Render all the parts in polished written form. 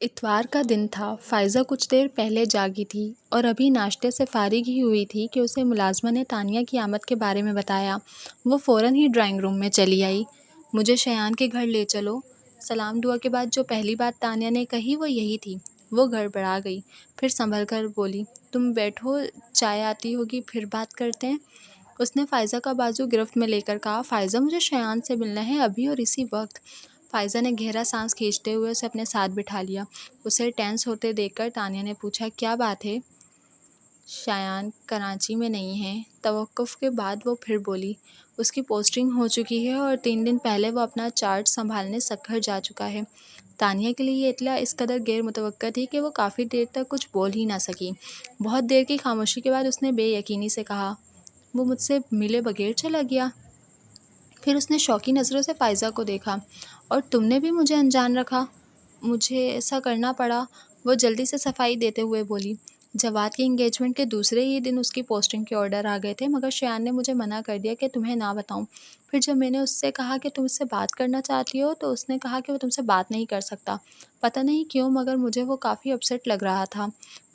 اتوار کا دن تھا۔ فائزہ کچھ دیر پہلے جاگی تھی اور ابھی ناشتے سے فارغ ہی ہوئی تھی کہ اسے ملازمہ نے تانیہ کی آمد کے بارے میں بتایا۔ وہ فوراً ہی ڈرائنگ روم میں چلی آئی۔ مجھے شایان کے گھر لے چلو۔ سلام دعا کے بعد جو پہلی بات تانیہ نے کہی وہ یہی تھی۔ وہ گڑبڑا گئی، پھر سنبھل کر بولی، تم بیٹھو، چائے آتی ہوگی پھر بات کرتے ہیں۔ اس نے فائزہ کا بازو گرفت میں لے کر کہا، فائزہ مجھے شایان سے ملنا ہے، ابھی اور اسی وقت۔ فائزہ نے گہرا سانس کھینچتے ہوئے اسے اپنے ساتھ بٹھا لیا۔ اسے ٹینس ہوتے دیکھ کر تانیہ نے پوچھا، کیا بات ہے؟ شایان کراچی میں نہیں ہے۔ توقف کے بعد وہ پھر بولی، اس کی پوسٹنگ ہو چکی ہے اور 3 دن پہلے وہ اپنا چارج سنبھالنے سکھر جا چکا ہے۔ تانیہ کے لیے یہ اطلاع اس قدر غیر متوقع تھی کہ وہ کافی دیر تک کچھ بول ہی نہ سکی۔ بہت دیر کی خاموشی کے بعد اس نے بے یقینی سے کہا، وہ مجھ سے ملے بغیر چلا گیا؟ پھر اس نے شوقی نظروں سے فائزہ کو دیکھا، اور تم نے بھی مجھے انجان رکھا؟ مجھے ایسا کرنا پڑا، وہ جلدی سے صفائی دیتے ہوئے بولی۔ جواد کی انگیجمنٹ کے دوسرے ہی دن اس کی پوسٹنگ کے آرڈر آ گئے تھے، مگر شایان نے مجھے منع کر دیا کہ تمہیں نہ بتاؤں۔ پھر جب میں نے اس سے کہا کہ تم اس سے بات کرنا چاہتی ہو تو اس نے کہا کہ وہ تم سے بات نہیں کر سکتا۔ پتہ نہیں کیوں مگر مجھے وہ کافی اپسیٹ لگ رہا تھا۔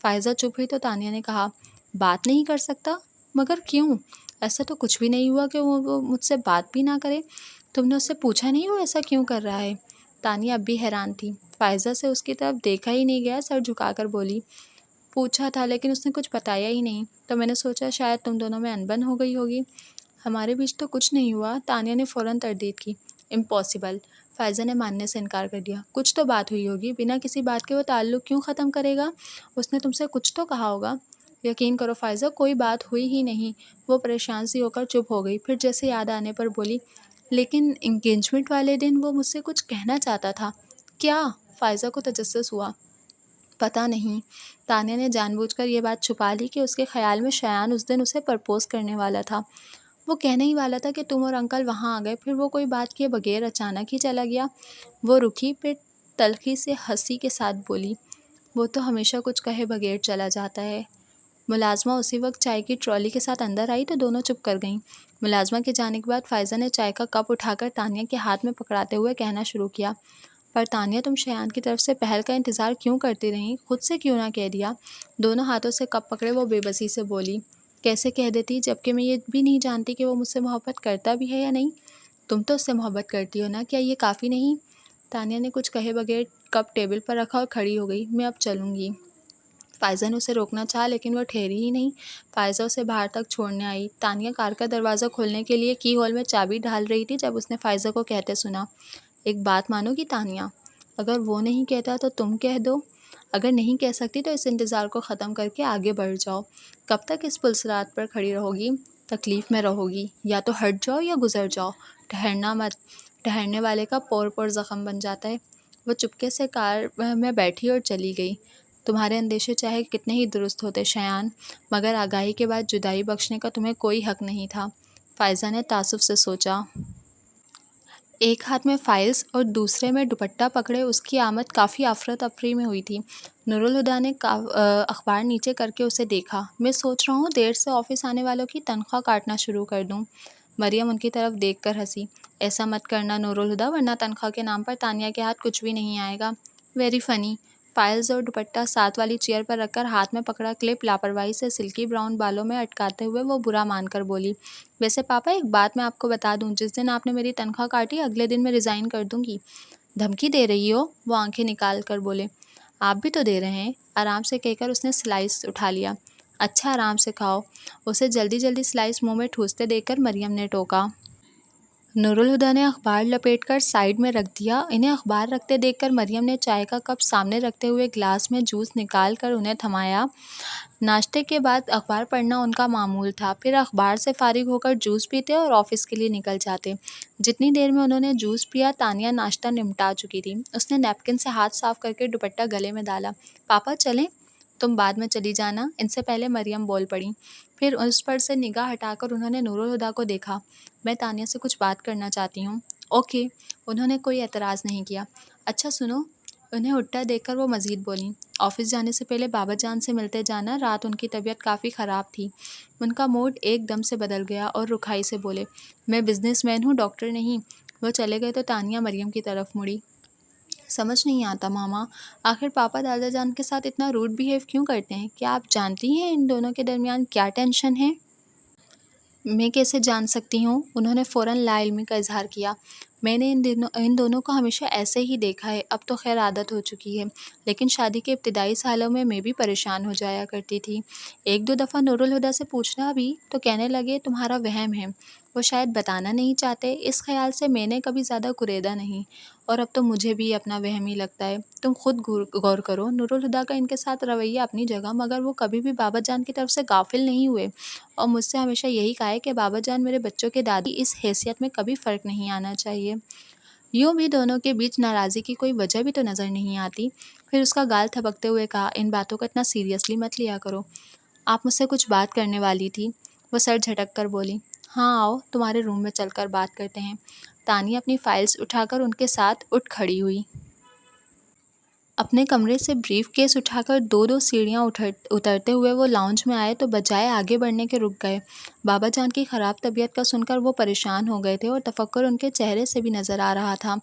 فائزہ چپ ہوئی تو تانیہ نے کہا، بات نہیں کر سکتا؟ مگر کیوں؟ ایسا تو کچھ بھی نہیں ہوا کہ وہ مجھ سے بات بھی نہ کرے۔ تم نے اس سے پوچھا نہیں وہ ایسا کیوں کر رہا ہے؟ تانیہ اب بھی حیران تھی۔ فائزہ سے اس کی طرف دیکھا ہی نہیں گیا، سر جھکا کر بولی، پوچھا تھا لیکن اس نے کچھ بتایا ہی نہیں، تو میں نے سوچا شاید تم دونوں میں انبن ہو گئی ہوگی۔ ہمارے بیچ تو کچھ نہیں ہوا، تانیہ نے فوراً تردید کی۔ امپاسبل، فائزہ نے ماننے سے انکار کر دیا۔ کچھ تو بات ہوئی ہوگی، بنا کسی بات کے وہ تعلق کیوں ختم کرے گا؟ اس نے تم سے کچھ تو کہا ہوگا۔ یقین کرو فائزہ، کوئی بات ہوئی ہی نہیں۔ وہ پریشان سی ہو کر چپ ہو گئی، پھر جیسے یاد آنے پر بولی، لیکن انگیجمنٹ والے دن وہ مجھ سے کچھ کہنا چاہتا تھا۔ کیا؟ فائزہ کو تجسس ہوا۔ پتہ نہیں۔ تانیہ نے جان بوجھ کر یہ بات چھپا لی کہ اس کے خیال میں شایان اس دن اسے پرپوز کرنے والا تھا۔ وہ کہنے ہی والا تھا کہ تم اور انکل وہاں آ گئے، پھر وہ کوئی بات کیے بغیر اچانک ہی چلا گیا۔ وہ رکی، پھر تلخی سے ہنسی کے ساتھ بولی، وہ تو ہمیشہ کچھ کہے بغیر چلا جاتا ہے۔ ملازمہ اسی وقت چائے کی ٹرالی کے ساتھ اندر آئی تو دونوں چپ کر گئیں۔ ملازمہ کے جانے کے بعد فائزہ نے چائے کا کپ اٹھا کر تانیہ کے ہاتھ میں پکڑاتے ہوئے کہنا شروع کیا، پر تانیہ تم شایان کی طرف سے پہل کا انتظار کیوں کرتی رہیں؟ خود سے کیوں نہ کہہ دیا؟ دونوں ہاتھوں سے کپ پکڑے وہ بے بسی سے بولی، کیسے کہہ دیتی، جبکہ میں یہ بھی نہیں جانتی کہ وہ مجھ سے محبت کرتا بھی ہے یا نہیں۔ تم تو اس سے محبت کرتی ہو نا، کیا یہ کافی نہیں؟ تانیہ نے کچھ کہے بغیر کپ ٹیبل پر رکھا اور کھڑی ہو گئی۔ میں اب چلوں گی۔ فائزہ نے اسے روکنا چاہا لیکن وہ ٹھہری ہی نہیں۔ فائزہ اسے باہر تک چھوڑنے آئی۔ تانیہ کار کا دروازہ کھولنے کے لیے کی ہول میں چابی ڈال رہی تھی جب اس نے فائزہ کو کہتے سنا، ایک بات مانو گی تانیہ؟ اگر وہ نہیں کہتا تو تم کہہ دو۔ اگر نہیں کہہ سکتی تو اس انتظار کو ختم کر کے آگے بڑھ جاؤ۔ کب تک اس پلسرات پر کھڑی رہو گی؟ تکلیف میں رہو گی، یا تو ہٹ جاؤ یا گزر جاؤ، ٹھہرنا مت، ٹھہرنے والے کا پور پور زخم بن جاتا ہے۔ وہ چپکے سے کار میں بیٹھی اور چلی گئی۔ تمہارے اندیشے چاہے کتنے ہی درست ہوتے شایان، مگر آگاہی کے بعد جدائی بخشنے کا تمہیں کوئی حق نہیں تھا۔ فائزہ نے تعصب سے سوچا۔ ایک ہاتھ میں فائلز اور دوسرے میں دوپٹہ پکڑے اس کی آمد کافی افراتفری میں ہوئی تھی۔ نورالہدیٰ نے اخبار نیچے کر کے اسے دیکھا۔ میں سوچ رہا ہوں دیر سے آفس آنے والوں کی تنخواہ کاٹنا شروع کر دوں۔ مریم ان کی طرف دیکھ کر ہنسی، ایسا مت کرنا نورالہدیٰ، ورنہ تنخواہ کے نام پر تانیہ کے ہاتھ کچھ بھی نہیں آئے گا۔ Very funny. فائلز اور دوپٹہ ساتھ والی چیئر پر رکھ کر ہاتھ میں پکڑا کلپ لاپرواہی سے سلکی براؤن بالوں میں اٹکاتے ہوئے وہ برا مان کر بولی، ویسے پاپا ایک بات میں آپ کو بتا دوں، جس دن آپ نے میری تنخواہ کاٹی اگلے دن میں ریزائن کر دوں گی۔ دھمکی دے رہی ہو؟ وہ آنکھیں نکال کر بولے، آپ بھی تو دے رہے ہیں، آرام سے کہہ کر اس نے سلائس اٹھا لیا۔ اچھا آرام سے کھاؤ۔ اسے جلدی جلدی سلائس منہ میں ٹھوستے دیکھ کر مریم نے ٹوکا۔ نورالہدیٰ نے اخبار لپیٹ کر سائیڈ میں رکھ دیا۔ انہیں اخبار رکھتے دیکھ کر مریم نے چائے کا کپ سامنے رکھتے ہوئے گلاس میں جوس نکال کر انہیں تھمایا۔ ناشتے کے بعد اخبار پڑھنا ان کا معمول تھا، پھر اخبار سے فارغ ہو کر جوس پیتے اور آفس کے لیے نکل جاتے۔ جتنی دیر میں انہوں نے جوس پیا تانیہ ناشتہ نمٹا چکی تھی۔ اس نے نیپکن سے ہاتھ صاف کر کے دوپٹہ گلے میں ڈالا۔ پاپا چلیں؟ تم بعد میں چلی جانا، ان سے پہلے مریم بول پڑی۔ پھر اس پر سے نگاہ ہٹا کر انہوں نے نورالہدیٰ کو دیکھا، میں تانیہ سے کچھ بات کرنا چاہتی ہوں۔ اوکے۔ انہوں نے کوئی اعتراض نہیں کیا۔ اچھا سنو، انہیں اٹھتا دیکھ کر وہ مزید بولیں، آفس جانے سے پہلے بابا جان سے ملتے جانا، رات ان کی طبیعت کافی خراب تھی۔ ان کا موڈ ایک دم سے بدل گیا اور رکھائی سے بولے، میں بزنس مین ہوں، ڈاکٹر نہیں۔ وہ چلے گئے تو تانیہ مریم کی طرف مڑی، سمجھ نہیں آتا ماما، آخر پاپا دادا جان کے ساتھ اتنا روڈ بیہیو کیوں کرتے ہیں؟ کیا آپ جانتی ہیں ان دونوں کے درمیان کیا ٹینشن ہے؟ میں کیسے جان سکتی ہوں؟ انہوں نے فوراً لا علمی کا اظہار کیا۔ میں نے ان دونوں کو ہمیشہ ایسے ہی دیکھا ہے، اب تو خیر عادت ہو چکی ہے، لیکن شادی کے ابتدائی سالوں میں بھی پریشان ہو جایا کرتی تھی۔ ایک دو دفعہ نورالہدیٰ سے پوچھنا بھی تو کہنے لگے تمہارا وہم ہے، وہ شاید بتانا نہیں چاہتے۔ اس خیال سے میں نے کبھی زیادہ کریدا نہیں، اور اب تو مجھے بھی اپنا وہم ہی لگتا ہے۔ تم خود غور کرو، نورالہدیٰ کا ان کے ساتھ رویہ اپنی جگہ، مگر وہ کبھی بھی بابا جان کی طرف سے غافل نہیں ہوئے، اور مجھ سے ہمیشہ یہی کہا ہے کہ بابا جان میرے بچوں کے دادی، اس حیثیت میں کبھی فرق نہیں آنا چاہیے۔ یوں بھی دونوں کے بیچ ناراضی کی کوئی وجہ بھی تو نظر نہیں آتی۔ پھر اس کا گال تھپکتے ہوئے کہا، ان باتوں کو اتنا سیریسلی مت لیا کرو۔ آپ مجھ سے کچھ بات کرنے والی تھی؟ وہ سر جھٹک کر بولی۔ ہاں آؤ، تمہارے روم میں چل کر بات کرتے ہیں۔ تانیہ اپنی فائلز اٹھا کر ان کے ساتھ اٹھ کھڑی ہوئی۔ اپنے کمرے سے بریف کیس اٹھا کر دو دو سیڑھیاں اترتے ہوئے وہ لاؤنج میں آئے تو بجائے آگے بڑھنے کے رک گئے۔ بابا جان کی خراب طبیعت کا سن کر وہ پریشان ہو گئے تھے، اور تفکر ان کے چہرے سے بھی نظر آ رہا تھا۔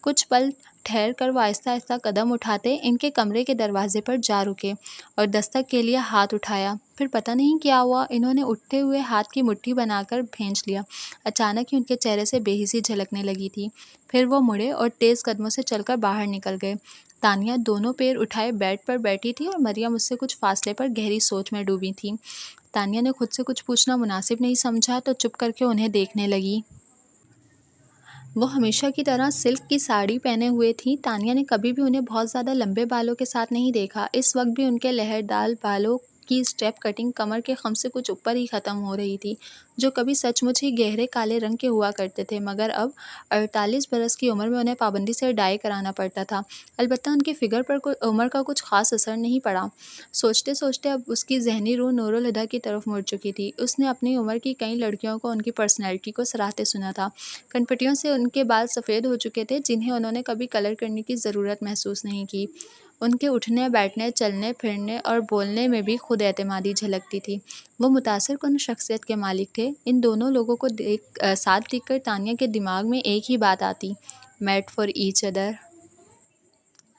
کچھ پل ٹھہر کر وہ آہستہ آہستہ قدم اٹھاتے ان کے کمرے کے دروازے پر جا رکے اور دستک کے لیے ہاتھ اٹھایا۔ پھر پتہ نہیں کیا ہوا، انہوں نے اٹھتے ہوئے ہاتھ کی مٹھی بنا کر بھینچ لیا۔ اچانک ہی ان کے چہرے سے بے حسی جھلکنے لگی تھی۔ پھر وہ مڑے اور تیز قدموں سے چل کر باہر نکل گئے۔ تانیہ دونوں پیر اٹھائے بیڈ پر بیٹھی تھی، اور مریم اس سے کچھ فاصلے پر گہری سوچ میں ڈوبی تھی۔ تانیہ نے خود سے کچھ پوچھنا مناسب نہیں سمجھا تو چپ کر کے انہیں دیکھنے لگی۔ وہ ہمیشہ کی طرح سلک کی ساڑی پہنے ہوئے تھیں۔ تانیہ نے کبھی بھی انہیں بہت زیادہ لمبے بالوں کے ساتھ نہیں دیکھا۔ اس وقت بھی ان کے لہردار بالوں کی اسٹیپ کٹنگ کمر کے خم سے کچھ اوپر ہی ختم ہو رہی تھی، جو کبھی سچ مچ ہی گہرے کالے رنگ کے ہوا کرتے تھے، مگر اب 48 برس کی عمر میں انہیں پابندی سے ڈائی کرانا پڑتا تھا۔ البتہ ان کی فگر پر عمر کا کچھ خاص اثر نہیں پڑا۔ سوچتے سوچتے اب اس کی ذہنی روح نورالہدیٰ کی طرف مڑ چکی تھی۔ اس نے اپنی عمر کی کئی لڑکیوں کو ان کی پرسنالٹی کو سراہتے سنا تھا۔ کنپٹیوں سے ان کے بال سفید ہو چکے تھے، جنہیں انہوں نے کبھی کلر کرنے کی ضرورت محسوس نہیں کی۔ ان کے اٹھنے بیٹھنے، چلنے پھرنے اور بولنے میں بھی خود اعتمادی جھلکتی تھی۔ وہ متاثر کن شخصیت کے مالک تھے۔ ان دونوں لوگوں کو ساتھ دیکھ کر تانیہ کے دماغ میں ایک ہی بات آتی، میڈ فار ایچ ادر۔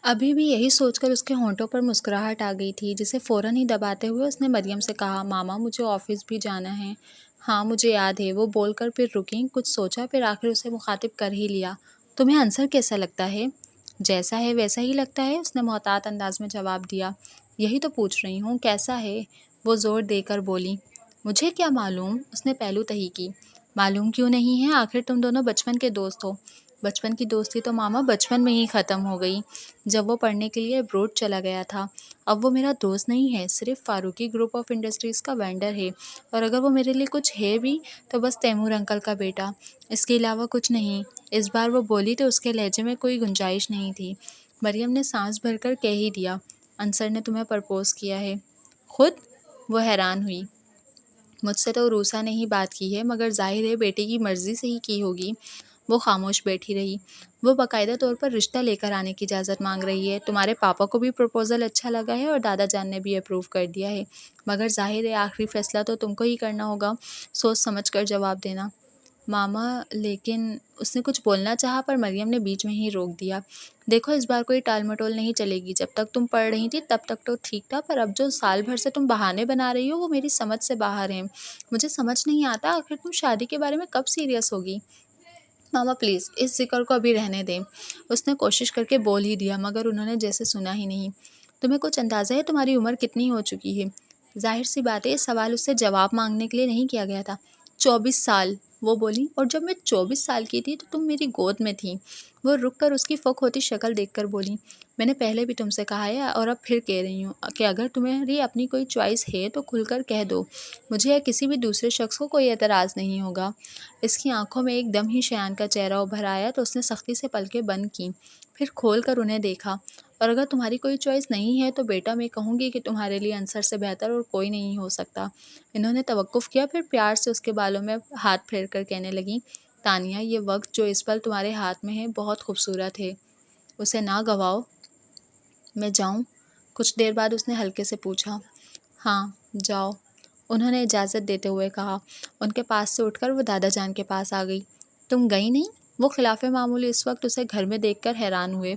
ابھی بھی یہی سوچ کر اس کے ہونٹوں پر مسکراہٹ آ گئی تھی، جسے فوراً ہی دباتے ہوئے اس نے مریم سے کہا، ماما مجھے آفس بھی جانا ہے۔ ہاں مجھے یاد ہے، وہ بول کر پھر رکیں، کچھ سوچا، پھر آخر اسے مخاطب کر ہی لیا۔ تمہیں عنصر کیسا لگتا ہے؟ جیسا ہے ویسا ہی لگتا ہے، اس نے محتاط انداز میں جواب دیا۔ یہی تو پوچھ رہی ہوں، کیسا ہے؟ وہ زور دے کر بولی۔ مجھے کیا معلوم، اس نے پہلو تہی کی۔ معلوم کیوں نہیں ہے، آخر تم دونوں بچپن کے دوست ہو۔ بچپن کی دوستی تو ماما بچپن میں ہی ختم ہو گئی، جب وہ پڑھنے کے لیے ابروڈ چلا گیا تھا۔ اب وہ میرا دوست نہیں ہے، صرف فاروقی گروپ آف انڈسٹریز کا وینڈر ہے، اور اگر وہ میرے لیے کچھ ہے بھی تو بس تیمور انکل کا بیٹا، اس کے علاوہ کچھ نہیں۔ اس بار وہ بولی تو اس کے لہجے میں کوئی گنجائش نہیں تھی۔ مریم نے سانس بھر کر کہہ ہی دیا، عنصر نے تمہیں پرپوز کیا ہے؟ خود؟ وہ حیران ہوئی۔ مجھ سے تو روسا نے ہی بات کی ہے، مگر ظاہر ہے بیٹے کی مرضی سے ہی کی ہوگی۔ وہ خاموش بیٹھی رہی۔ وہ باقاعدہ طور پر رشتہ لے کر آنے کی اجازت مانگ رہی ہے۔ تمہارے پاپا کو بھی پروپوزل اچھا لگا ہے اور دادا جان نے بھی اپروو کر دیا ہے، مگر ظاہر ہے آخری فیصلہ تو تم کو ہی کرنا ہوگا، سوچ سمجھ کر جواب دینا۔ ماما لیکن، اس نے کچھ بولنا چاہا پر مریم نے بیچ میں ہی روک دیا۔ دیکھو اس بار کوئی ٹال مٹول نہیں چلے گی، جب تک تم پڑھ رہی تھی تب تک تو ٹھیک تھا، پر اب جو سال بھر سے تم بہانے بنا رہی ہو وہ میری سمجھ سے باہر ہیں۔ مجھے سمجھ نہیں آتا آخر تم شادی کے بارے میں کب سیریس ہوگی؟ ماما پلیز اس ذکر کو ابھی رہنے دیں، اس نے کوشش کر کے بول ہی دیا، مگر انہوں نے جیسے سنا ہی نہیں۔ تمہیں کچھ اندازہ ہے تمہاری عمر کتنی ہو چکی ہے؟ ظاہر سی بات ہے، یہ سوال اس سے جواب مانگنے کے لیے نہیں کیا گیا تھا۔ 24 سال، وہ بولی، اور جب میں 24 سال کی تھی تو تم میری گود میں تھی۔ وہ رک کر اس کی فوق ہوتی شکل دیکھ کر بولی، میں نے پہلے بھی تم سے کہا ہے اور اب پھر کہہ رہی ہوں کہ اگر تمہاری اپنی کوئی چوائس ہے تو کھل کر کہہ دو، مجھے یا کسی بھی دوسرے شخص کو کوئی اعتراض نہیں ہوگا۔ اس کی آنکھوں میں ایک دم ہی شایان کا چہرہ ابھر آیا تو اس نے سختی سے پلکیں بند کیں، پھر کھول کر انہیں دیکھا، اور اگر تمہاری کوئی چوائس نہیں ہے تو بیٹا میں کہوں گی کہ تمہارے لیے عنصر سے بہتر اور کوئی نہیں ہو سکتا۔ انہوں نے توقف کیا، پھر پیار سے اس کے بالوں میں ہاتھ پھیر کر کہنے لگیں، تانیہ یہ وقت جو اس پل تمہارے ہاتھ میں ہے بہت خوبصورت ہے، اسے نہ گواؤ۔ میں جاؤں؟ کچھ دیر بعد اس نے ہلکے سے پوچھا۔ ہاں جاؤ، انہوں نے اجازت دیتے ہوئے کہا۔ ان کے پاس سے اٹھ کر وہ دادا جان کے پاس آ گئی۔ تم گئی نہیں؟ وہ خلاف معمول اس وقت اسے گھر میں دیکھ کر حیران ہوئے۔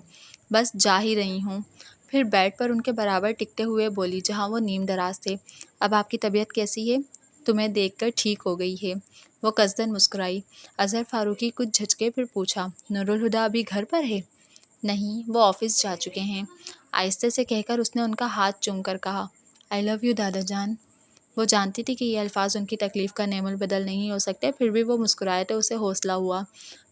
بس جا ہی رہی ہوں۔ پھر بیڈ پر ان کے برابر ٹکتے ہوئے بولی جہاں وہ نیم دراز تھے، اب آپ کی طبیعت کیسی ہے؟ تمہیں دیکھ کر ٹھیک ہو گئی ہے۔ وہ قصدن مسکرائی۔ اظہر فاروقی کچھ جھجکے پھر پوچھا، نورالہدیٰ ابھی گھر پر ہے؟ نہیں، وہ آفس جا چکے ہیں۔ آہستہ سے کہہ کر اس نے ان کا ہاتھ چوم کر کہا، آئی لو یو دادا جان۔ وہ جانتی تھی کہ یہ الفاظ ان کی تکلیف کا نعم البدل نہیں ہو سکتے، پھر بھی وہ مسکرائے تو اسے حوصلہ ہوا۔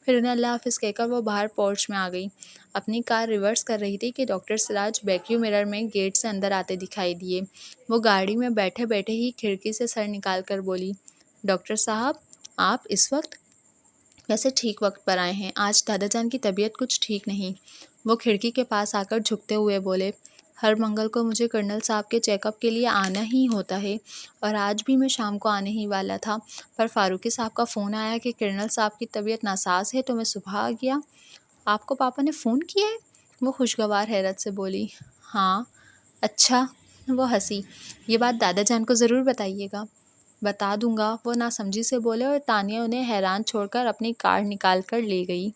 پھر انہیں اللہ حافظ کہہ کر وہ باہر پورچ میں آ گئی۔ اپنی کار ریورس کر رہی تھی کہ ڈاکٹر سراج بیکیو مرر میں گیٹ سے اندر آتے دکھائی دیے۔ وہ گاڑی میں بیٹھے بیٹھے ہی کھڑکی سے سر نکال کر بولی، ڈاکٹر صاحب، آپ اس وقت؟ ویسے ٹھیک وقت پر آئے ہیں، آج دادا جان کی طبیعت کچھ ٹھیک نہیں۔ وہ کھڑکی کے پاس آ کر جھکتے ہوئے بولے، ہر منگل کو مجھے کرنل صاحب کے چیک اپ کے لیے آنا ہی ہوتا ہے، اور آج بھی میں شام کو آنے ہی والا تھا، پر فاروقی صاحب کا فون آیا کہ کرنل صاحب کی طبیعت ناساز ہے تو میں صبح آ گیا۔ آپ کو پاپا نے فون کیا ہے؟ وہ خوشگوار حیرت سے بولی۔ ہاں۔ اچھا۔ وہ ہنسی۔ یہ بات دادا جان کو ضرور بتائیے گا۔ بتا دوں گا، وہ ناسمجھی سے بولے، اور تانیہ انہیں حیران چھوڑ کر اپنی کارڈ نکال کر لے گئی۔